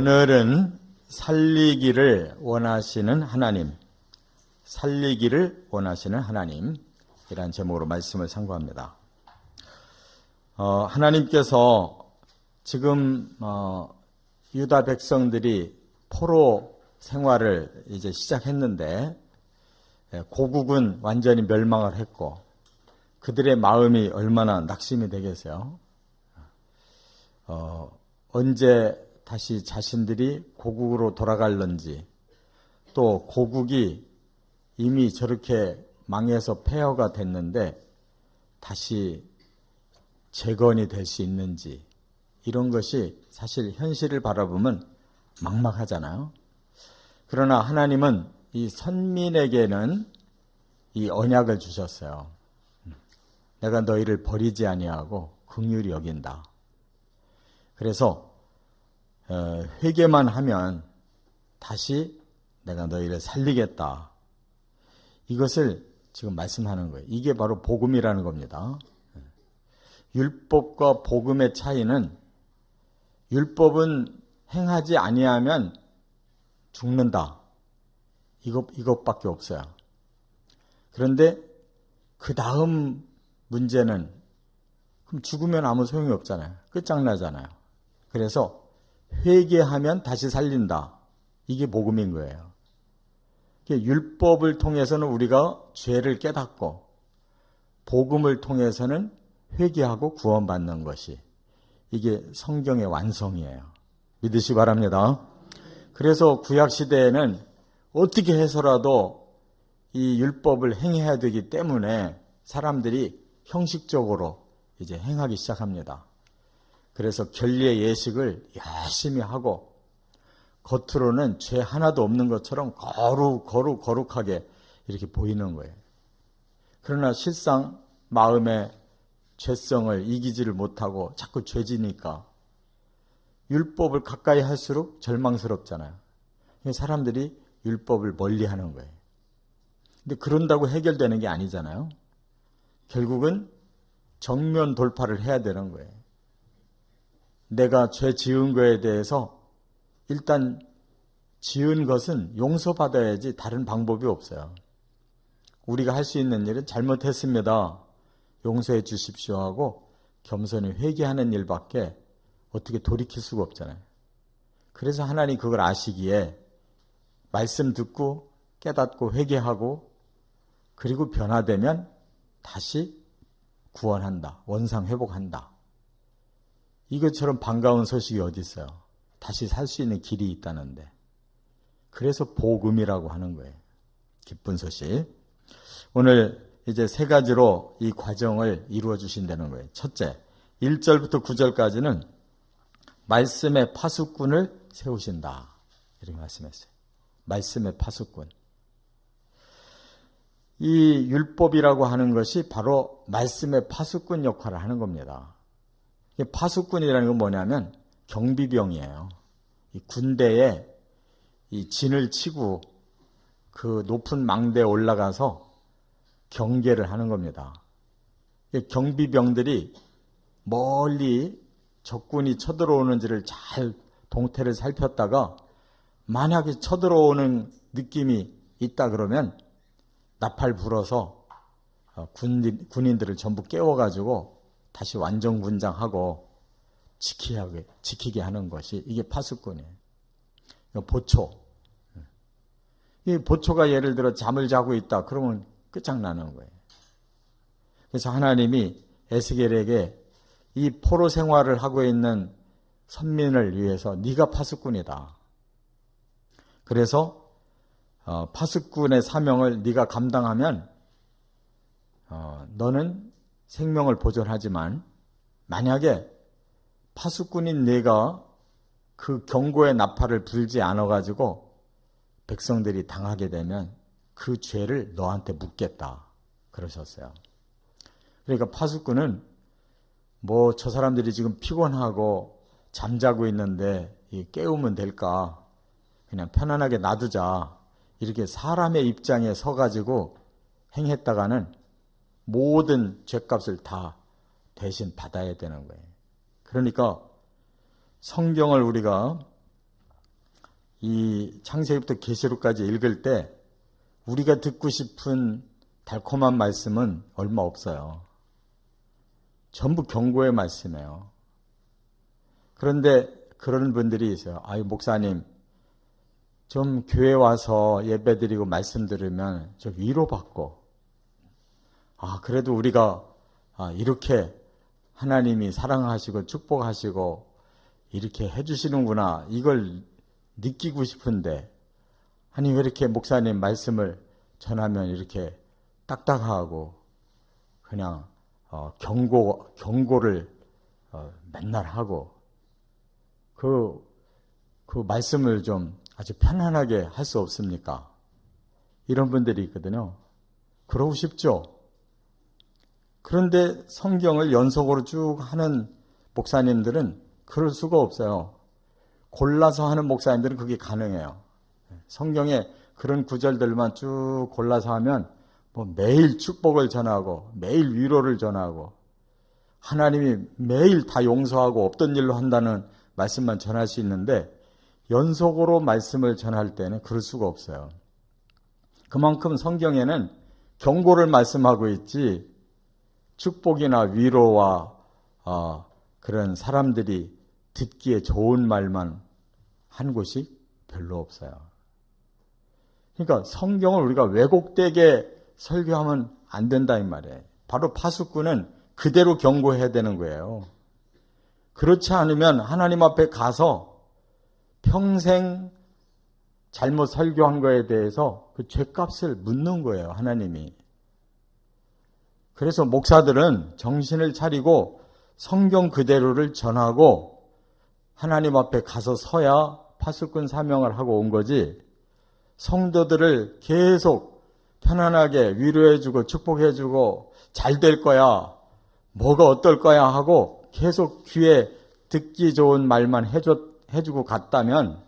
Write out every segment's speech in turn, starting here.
오늘은 살리기를 원하시는 하나님, 살리기를 원하시는 하나님이란 제목으로 말씀을 상고합니다. 하나님께서 지금 유다 백성들이 포로 생활을 이제 시작했는데 고국은 완전히 멸망을 했고 그들의 마음이 얼마나 낙심이 되겠어요. 언제 다시 자신들이 고국으로 돌아갈런지, 또 고국이 이미 저렇게 망해서 폐허가 됐는데 다시 재건이 될 수 있는지, 이런 것이 사실 현실을 바라보면 막막하잖아요. 그러나 하나님은 이 선민에게는 이 언약을 주셨어요. 내가 너희를 버리지 아니하고 긍휼히 여긴다. 그래서 회개만 하면 다시 내가 너희를 살리겠다. 이것을 지금 말씀하는 거예요. 이게 바로 복음이라는 겁니다. 율법과 복음의 차이는, 율법은 행하지 아니하면 죽는다. 이것밖에 없어요. 그런데 그 다음 문제는, 그럼 죽으면 아무 소용이 없잖아요. 끝장나잖아요. 그래서 회개하면 다시 살린다. 이게 복음인 거예요. 율법을 통해서는 우리가 죄를 깨닫고, 복음을 통해서는 회개하고 구원받는 것이, 이게 성경의 완성이에요. 믿으시기 바랍니다. 그래서 구약시대에는 어떻게 해서라도 이 율법을 행해야 되기 때문에 사람들이 형식적으로 이제 행하기 시작합니다. 그래서 결례 예식을 열심히 하고 겉으로는 죄 하나도 없는 것처럼 거룩하게 이렇게 보이는 거예요. 그러나 실상 마음의 죄성을 이기지를 못하고 자꾸 죄지니까 율법을 가까이 할수록 절망스럽잖아요. 사람들이 율법을 멀리하는 거예요. 근데 그런다고 해결되는 게 아니잖아요. 결국은 정면 돌파를 해야 되는 거예요. 내가 죄 지은 거에 대해서 일단 지은 것은 용서받아야지 다른 방법이 없어요. 우리가 할 수 있는 일은 잘못했습니다, 용서해 주십시오 하고 겸손히 회개하는 일밖에 어떻게 돌이킬 수가 없잖아요. 그래서 하나님 그걸 아시기에 말씀 듣고 깨닫고 회개하고 그리고 변화되면 다시 구원한다, 원상 회복한다. 이것처럼 반가운 소식이 어디 있어요. 다시 살 수 있는 길이 있다는데. 그래서 복음이라고 하는 거예요. 기쁜 소식. 오늘 이제 세 가지로 이 과정을 이루어 주신다는 거예요. 첫째, 1절부터 9절까지는 말씀의 파수꾼을 세우신다, 이렇게 말씀했어요. 말씀의 파수꾼. 이 율법이라고 하는 것이 바로 말씀의 파수꾼 역할을 하는 겁니다. 파수꾼이라는 건 뭐냐면 경비병이에요. 이 군대에 이 진을 치고 그 높은 망대에 올라가서 경계를 하는 겁니다. 경비병들이 멀리 적군이 쳐들어오는지를 잘 동태를 살폈다가 만약에 쳐들어오는 느낌이 있다 그러면 나팔 불어서 군인들을 전부 깨워가지고 다시 완전군장하고 지키게 하는 것이, 이게 파수꾼이에요. 보초. 이 보초가 예를 들어 잠을 자고 있다 그러면 끝장나는 거예요. 그래서 하나님이 에스겔에게 이 포로 생활을 하고 있는 선민을 위해서 네가 파수꾼이다. 그래서 파수꾼의 사명을 네가 감당하면 너는 생명을 보존하지만 만약에 파수꾼인 네가 그 경고의 나팔을 불지 않아가지고 백성들이 당하게 되면 그 죄를 너한테 묻겠다 그러셨어요. 그러니까 파수꾼은 뭐 저 사람들이 지금 피곤하고 잠자고 있는데 깨우면 될까, 그냥 편안하게 놔두자, 이렇게 사람의 입장에 서가지고 행했다가는 모든 죄값을 다 대신 받아야 되는 거예요. 그러니까 성경을 우리가 이 창세기부터 계시록까지 읽을 때 우리가 듣고 싶은 달콤한 말씀은 얼마 없어요. 전부 경고의 말씀이에요. 그런데 그런 분들이 있어요. 아유, 목사님, 좀 교회 와서 예배 드리고 말씀 들으면 좀 위로받고, 그래도 우리가 이렇게 하나님이 사랑하시고 축복하시고 이렇게 해주시는구나, 이걸 느끼고 싶은데, 아니 왜 이렇게 목사님 말씀을 전하면 이렇게 딱딱하고 그냥 경고를 맨날 하고 그 말씀을 좀 아주 편안하게 할 수 없습니까? 이런 분들이 있거든요. 그러고 싶죠. 그런데 성경을 연속으로 쭉 하는 목사님들은 그럴 수가 없어요. 골라서 하는 목사님들은 그게 가능해요. 성경에 그런 구절들만 쭉 골라서 하면 매일 축복을 전하고 매일 위로를 전하고 하나님이 매일 다 용서하고 없던 일로 한다는 말씀만 전할 수 있는데, 연속으로 말씀을 전할 때는 그럴 수가 없어요. 그만큼 성경에는 경고를 말씀하고 있지 축복이나 위로와 그런 사람들이 듣기에 좋은 말만 한 곳이 별로 없어요. 그러니까 성경을 우리가 왜곡되게 설교하면 안 된다 이 말이에요. 바로 파수꾼은 그대로 경고해야 되는 거예요. 그렇지 않으면 하나님 앞에 가서 평생 잘못 설교한 거에 대해서 그 죄값을 묻는 거예요, 하나님이. 그래서 목사들은 정신을 차리고 성경 그대로를 전하고 하나님 앞에 가서 서야 파수꾼 사명을 하고 온 거지, 성도들을 계속 편안하게 위로해주고 축복해주고 잘 될 거야, 뭐가 어떨 거야 하고 계속 귀에 듣기 좋은 말만 해주고 갔다면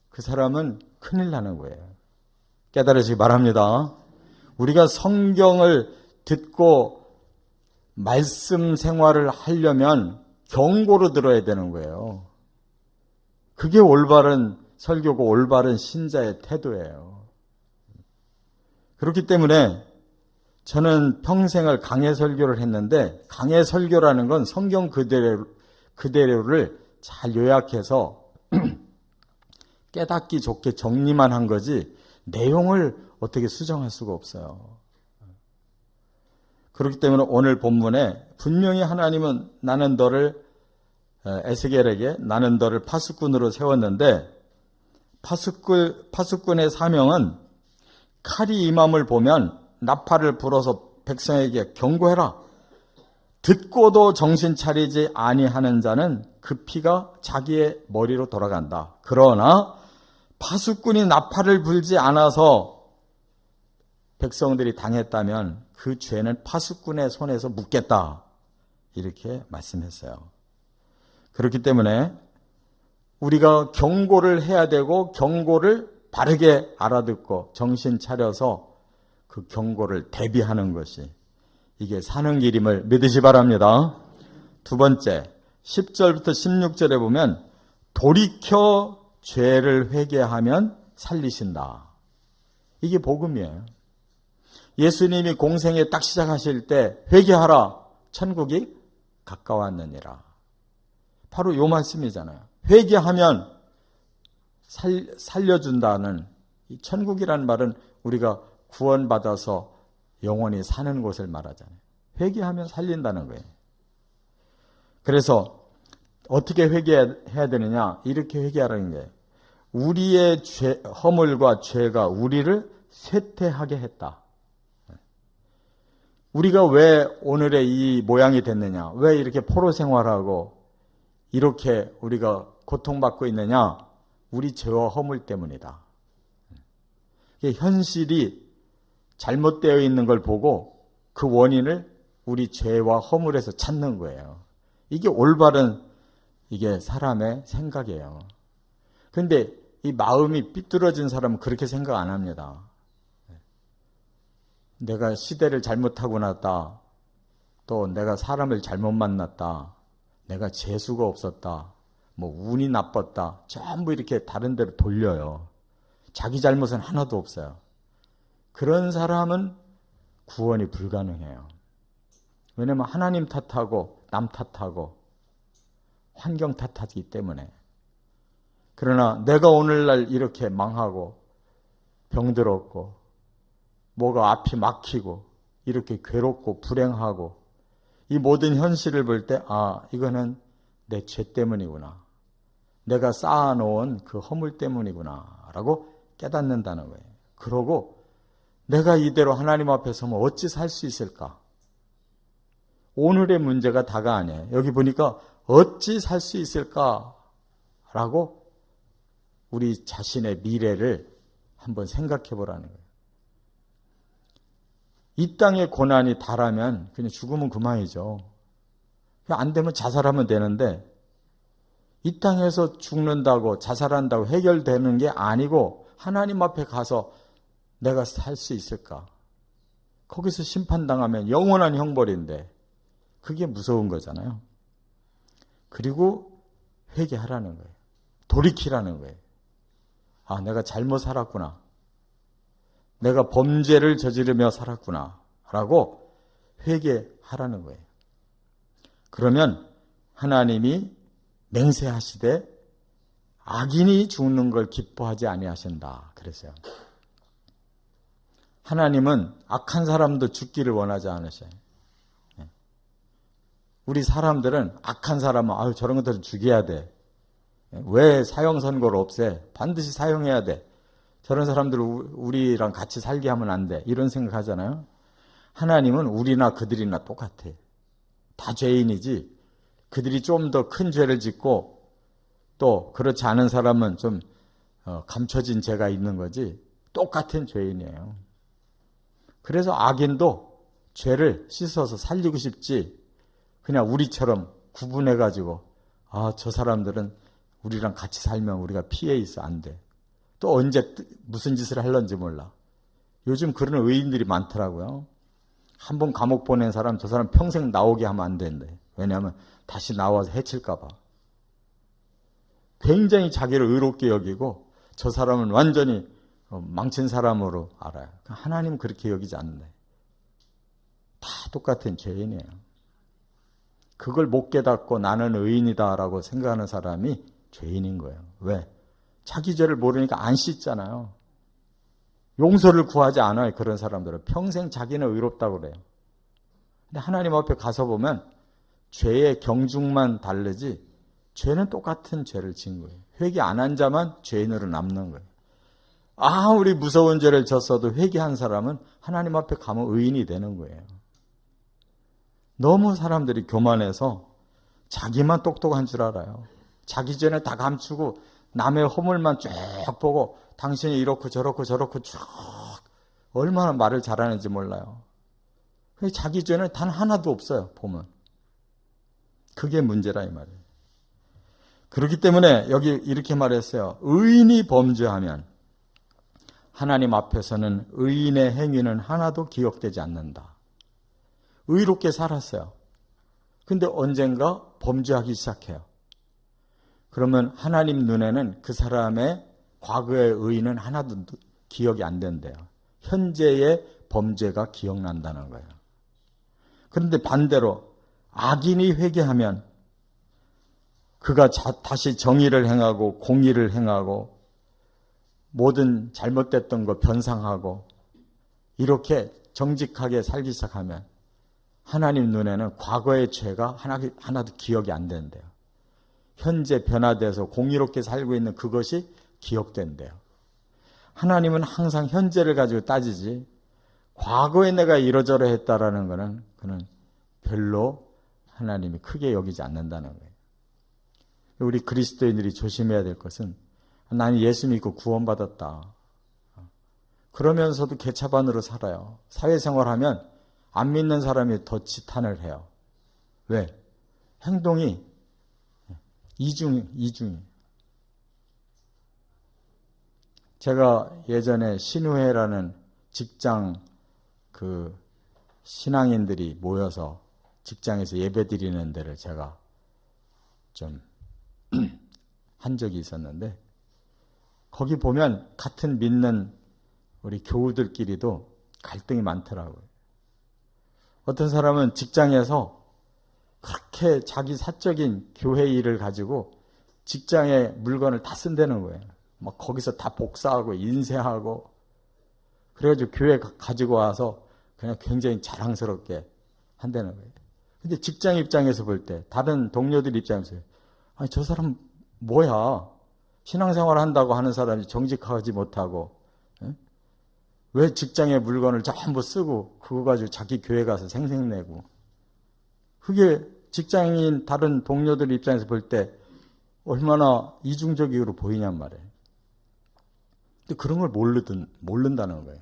그 사람은 큰일 나는 거예요. 깨달으시기 바랍니다. 우리가 성경을 듣고 말씀 생활을 하려면 경고로 들어야 되는 거예요. 그게 올바른 설교고 올바른 신자의 태도예요. 그렇기 때문에 저는 평생을 강해 설교를 했는데, 강해 설교라는 건 성경 그대로를 잘 요약해서 깨닫기 좋게 정리만 한 거지 내용을 어떻게 수정할 수가 없어요. 그렇기 때문에 오늘 본문에 분명히 하나님은 에스겔에게 나는 너를 파수꾼으로 세웠는데, 파수꾼의 사명은 칼이 임함을 보면 나팔을 불어서 백성에게 경고해라. 듣고도 정신 차리지 아니하는 자는 그 피가 자기의 머리로 돌아간다. 그러나 파수꾼이 나팔을 불지 않아서 백성들이 당했다면 그 죄는 파수꾼의 손에서 묻겠다. 이렇게 말씀했어요. 그렇기 때문에 우리가 경고를 해야 되고 경고를 바르게 알아듣고 정신 차려서 그 경고를 대비하는 것이 이게 사는 길임을 믿으시 바랍니다. 두 번째, 10절부터 16절에 보면 돌이켜 죄를 회개하면 살리신다. 이게 복음이에요. 예수님이 공생에 딱 시작하실 때 회개하라, 천국이 가까웠느니라. 바로 요 말씀이잖아요. 회개하면 살려준다는, 이 천국이라는 말은 우리가 구원받아서 영원히 사는 곳을 말하잖아요. 회개하면 살린다는 거예요. 그래서 어떻게 회개해야 되느냐? 이렇게 회개하라는 거예요. 우리의 허물과 죄가 우리를 쇠퇴하게 했다. 우리가 왜 오늘의 이 모양이 됐느냐? 왜 이렇게 포로 생활하고 이렇게 우리가 고통받고 있느냐? 우리 죄와 허물 때문이다. 현실이 잘못되어 있는 걸 보고 그 원인을 우리 죄와 허물에서 찾는 거예요. 이게 올바른 이게 사람의 생각이에요. 그런데 이 마음이 삐뚤어진 사람은 그렇게 생각 안 합니다. 내가 시대를 잘못하고 났다. 또 내가 사람을 잘못 만났다. 내가 재수가 없었다. 뭐 운이 나빴다. 전부 이렇게 다른 데로 돌려요. 자기 잘못은 하나도 없어요. 그런 사람은 구원이 불가능해요. 왜냐하면 하나님 탓하고 남 탓하고 환경 탓하기 때문에. 그러나 내가 오늘날 이렇게 망하고 병들었고 뭐가 앞이 막히고 이렇게 괴롭고 불행하고 이 모든 현실을 볼 때 이거는 내 죄 때문이구나. 내가 쌓아놓은 그 허물 때문이구나 라고 깨닫는다는 거예요. 그러고 내가 이대로 하나님 앞에 서면 어찌 살 수 있을까? 오늘의 문제가 다가 아니에요. 여기 보니까 어찌 살 수 있을까라고 우리 자신의 미래를 한번 생각해 보라는 거예요. 이 땅의 고난이 다라면 그냥 죽으면 그만이죠. 안 되면 자살하면 되는데 이 땅에서 죽는다고 자살한다고 해결되는 게 아니고 하나님 앞에 가서 내가 살 수 있을까? 거기서 심판당하면 영원한 형벌인데 그게 무서운 거잖아요. 그리고 회개하라는 거예요. 돌이키라는 거예요. 내가 잘못 살았구나. 내가 범죄를 저지르며 살았구나 라고 회개하라는 거예요. 그러면 하나님이 맹세하시되 악인이 죽는 걸 기뻐하지 아니하신다 그랬어요. 하나님은 악한 사람도 죽기를 원하지 않으셔요. 우리 사람들은 악한 사람은 저런 것들을 죽여야 돼. 왜 사형 선고를 없애? 반드시 사형해야 돼. 저런 사람들 우리랑 같이 살게 하면 안 돼. 이런 생각하잖아요. 하나님은 우리나 그들이나 똑같아. 다 죄인이지. 그들이 좀 더 큰 죄를 짓고 또 그렇지 않은 사람은 좀 감춰진 죄가 있는 거지 똑같은 죄인이에요. 그래서 악인도 죄를 씻어서 살리고 싶지 그냥 우리처럼 구분해가지고 저 사람들은 우리랑 같이 살면 우리가 피해 있어 안 돼. 또 언제 무슨 짓을 할런지 몰라. 요즘 그런 의인들이 많더라고요. 한 번 감옥 보낸 사람 저 사람 평생 나오게 하면 안 된대. 왜냐하면 다시 나와서 해칠까 봐. 굉장히 자기를 의롭게 여기고 저 사람은 완전히 망친 사람으로 알아요. 하나님은 그렇게 여기지 않는데. 다 똑같은 죄인이에요. 그걸 못 깨닫고 나는 의인이다라고 생각하는 사람이 죄인인 거예요. 왜? 자기 죄를 모르니까 안 씻잖아요. 용서를 구하지 않아요. 그런 사람들은. 평생 자기는 의롭다고 그래요. 근데 하나님 앞에 가서 보면 죄의 경중만 다르지 죄는 똑같은 죄를 지은 거예요. 회개 안 한 자만 죄인으로 남는 거예요. 우리 무서운 죄를 졌어도 회개한 사람은 하나님 앞에 가면 의인이 되는 거예요. 너무 사람들이 교만해서 자기만 똑똑한 줄 알아요. 자기 죄는 다 감추고 남의 허물만 쭉 보고 당신이 이렇고 저렇고 쭉 얼마나 말을 잘하는지 몰라요. 자기 죄는 단 하나도 없어요. 보면. 그게 문제라 이 말이에요. 그렇기 때문에 여기 이렇게 말했어요. 의인이 범죄하면 하나님 앞에서는 의인의 행위는 하나도 기억되지 않는다. 의롭게 살았어요. 근데 언젠가 범죄하기 시작해요. 그러면 하나님 눈에는 그 사람의 과거의 의인은 하나도 기억이 안 된대요. 현재의 범죄가 기억난다는 거예요. 그런데 반대로 악인이 회개하면 그가 다시 정의를 행하고 공의를 행하고 모든 잘못됐던 거 변상하고 이렇게 정직하게 살기 시작하면 하나님 눈에는 과거의 죄가 하나도 기억이 안 된대요. 현재 변화돼서 공의롭게 살고 있는 그것이 기억된대요. 하나님은 항상 현재를 가지고 따지지 과거에 내가 이러저러 했다라는 것은 그는 별로 하나님이 크게 여기지 않는다는 거예요. 우리 그리스도인들이 조심해야 될 것은 나는 예수 믿고 구원받았다. 그러면서도 개차반으로 살아요. 사회생활하면 안 믿는 사람이 더 지탄을 해요. 왜? 행동이 이중이. 제가 예전에 신우회라는 직장 신앙인들이 모여서 직장에서 예배 드리는 데를 제가 좀 한 적이 있었는데 거기 보면 같은 믿는 우리 교우들끼리도 갈등이 많더라고요. 어떤 사람은 직장에서 그렇게 자기 사적인 교회 일을 가지고 직장의 물건을 다 쓴다는 거예요. 막 거기서 다 복사하고 인쇄하고 그래가지고 교회 가지고 와서 그냥 굉장히 자랑스럽게 한다는 거예요. 근데 직장 입장에서 볼 때 다른 동료들 입장에서 아니 저 사람 뭐야? 신앙생활 한다고 하는 사람이 정직하지 못하고 왜 직장의 물건을 전부 쓰고 그거 가지고 자기 교회 가서 생색내고 그게 직장인 다른 동료들 입장에서 볼 때 얼마나 이중적으로 보이냔 말이에요. 근데 그런 걸 모른다는 거예요.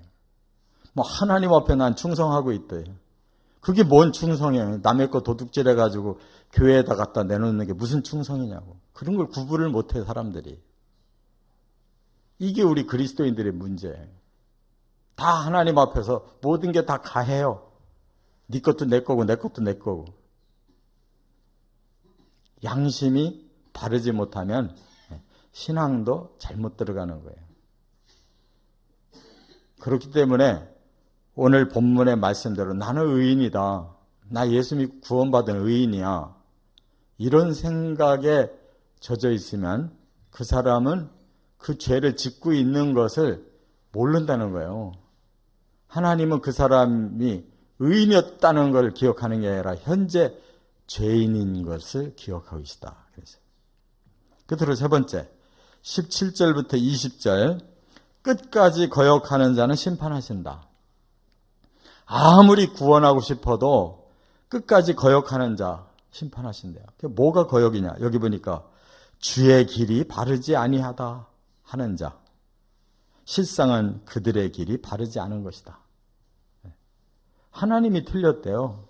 뭐 하나님 앞에 난 충성하고 있대요. 그게 뭔 충성이에요. 남의 거 도둑질해가지고 교회에다 갖다 내놓는 게 무슨 충성이냐고. 그런 걸 구분을 못해 사람들이. 이게 우리 그리스도인들의 문제예요. 다 하나님 앞에서 모든 게 다 가해요. 네 것도 내 거고 내 것도 내 거고. 양심이 바르지 못하면 신앙도 잘못 들어가는 거예요. 그렇기 때문에 오늘 본문의 말씀대로 나는 의인이다. 나 예수 믿고 구원받은 의인이야. 이런 생각에 젖어 있으면 그 사람은 그 죄를 짓고 있는 것을 모른다는 거예요. 하나님은 그 사람이 의인이었다는 걸 기억하는 게 아니라 현재 죄인인 것을 기억하고 계시다. 그래서 끝으로 세 번째 17절부터 20절 끝까지 거역하는 자는 심판하신다. 아무리 구원하고 싶어도 끝까지 거역하는 자 심판하신대요. 그게 뭐가 거역이냐? 여기 보니까 주의 길이 바르지 아니하다 하는 자. 실상은 그들의 길이 바르지 않은 것이다. 하나님이 틀렸대요.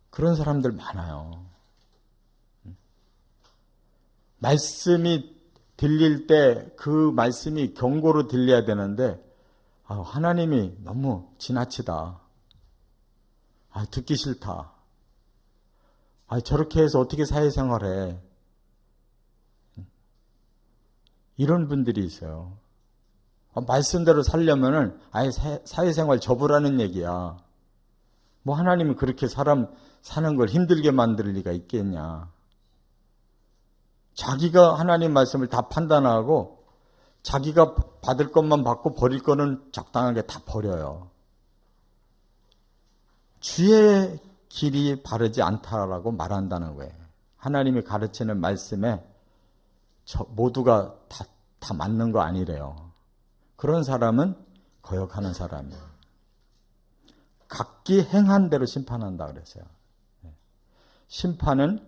그런 사람들 많아요. 말씀이 들릴 때 그 말씀이 경고로 들려야 되는데 하나님이 너무 지나치다. 듣기 싫다. 저렇게 해서 어떻게 사회생활해. 이런 분들이 있어요. 말씀대로 살려면은 아예 사회생활 접으라는 얘기야. 뭐 하나님은 그렇게 사람 사는 걸 힘들게 만들 리가 있겠냐. 자기가 하나님 말씀을 다 판단하고 자기가 받을 것만 받고 버릴 거는 적당하게 다 버려요. 주의 길이 바르지 않다라고 말한다는 거예요. 하나님이 가르치는 말씀에 모두가 다 맞는 거 아니래요. 그런 사람은 거역하는 사람이에요. 각기 행한 대로 심판한다 그랬어요. 심판은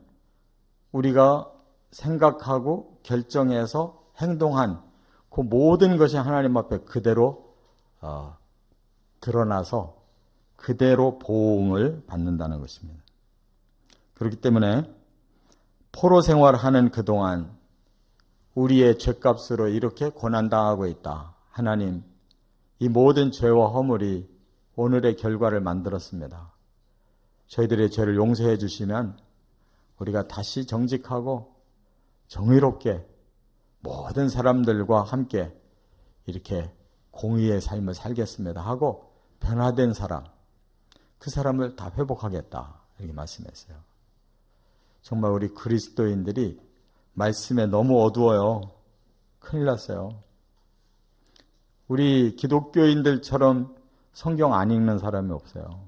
우리가 생각하고 결정해서 행동한 그 모든 것이 하나님 앞에 그대로 드러나서 그대로 보응을 받는다는 것입니다. 그렇기 때문에 포로 생활하는 그동안 우리의 죄값으로 이렇게 고난당하고 있다. 하나님, 이 모든 죄와 허물이 오늘의 결과를 만들었습니다. 저희들의 죄를 용서해 주시면 우리가 다시 정직하고 정의롭게 모든 사람들과 함께 이렇게 공의의 삶을 살겠습니다 하고 변화된 사람, 그 사람을 다 회복하겠다 이렇게 말씀했어요. 정말 우리 그리스도인들이 말씀에 너무 어두워요. 큰일 났어요. 우리 기독교인들처럼 성경 안 읽는 사람이 없어요.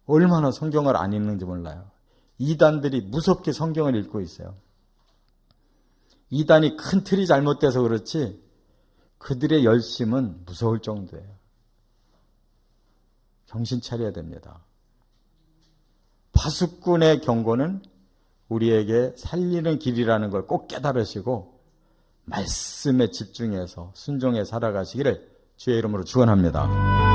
얼마나 성경을 안 읽는지 몰라요. 이단들이 무섭게 성경을 읽고 있어요. 이단이 큰 틀이 잘못돼서 그렇지 그들의 열심은 무서울 정도예요. 정신 차려야 됩니다. 파수꾼의 경고는 우리에게 살리는 길이라는 걸 꼭 깨달으시고 말씀에 집중해서 순종해 살아가시기를 주의 이름으로 축원합니다.